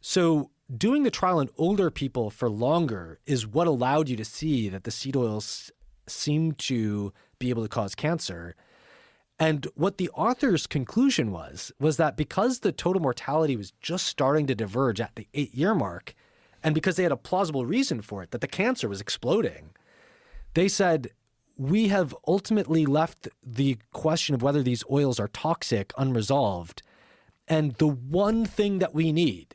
So doing the trial in older people for longer is what allowed you to see that the seed oils seem to be able to cause cancer. And what the author's conclusion was that because the total mortality was just starting to diverge at the 8-year mark, and because they had a plausible reason for it, that the cancer was exploding, they said, we have ultimately left the question of whether these oils are toxic unresolved. And the one thing that we need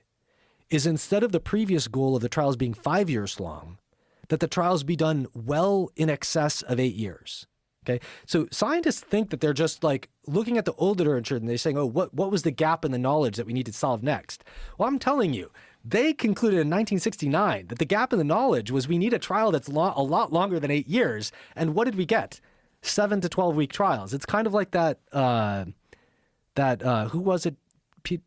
is, instead of the previous goal of the trials being 5 years long, that the trials be done well in excess of 8 years. Okay, so scientists think that they're just like looking at the old literature and they're saying, oh, what was the gap in the knowledge that we need to solve next? Well, I'm telling you, they concluded in 1969 that the gap in the knowledge was we need a trial that's a lot longer than 8 years. And what did we get? 7 to 12-week trials. It's kind of like that, who was it?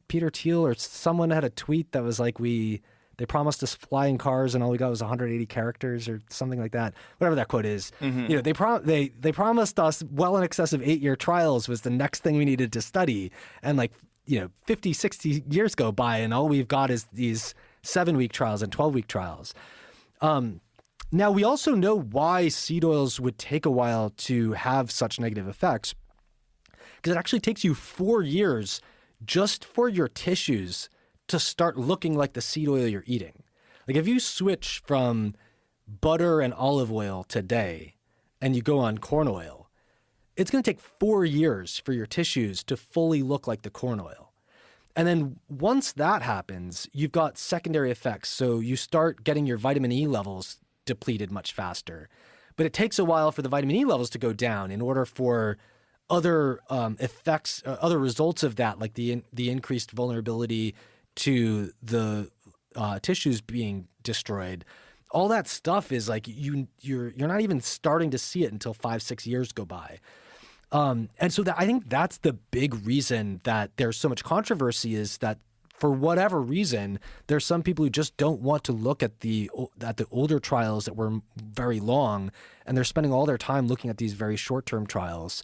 Peter Thiel or someone had a tweet that was like, they promised us flying cars and all we got was 180 characters or something like that. Whatever that quote is. Mm-hmm. You know, they promised us well in excess of 8-year trials was the next thing we needed to study. And 50, 60 years go by and all we've got is these 7-week trials and 12-week trials. Now, we also know why seed oils would take a while to have such negative effects, because it actually takes you 4 years just for your tissues to start looking like the seed oil you're eating. Like if you switch from butter and olive oil today and you go on corn oil, it's going to take 4 years for your tissues to fully look like the corn oil. And then once that happens, you've got secondary effects. So you start getting your vitamin E levels depleted much faster. But it takes a while for the vitamin E levels to go down in order for other effects, other results of that, like the increased vulnerability to the tissues being destroyed. All that stuff is like you're not even starting to see it until 5-6 years go by. And so I think that's the big reason that there's so much controversy, is that for whatever reason, there's some people who just don't want to look at the older trials that were very long, and they're spending all their time looking at these very short-term trials.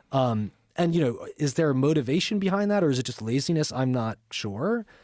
And, is there a motivation behind that, or is it just laziness? I'm not sure.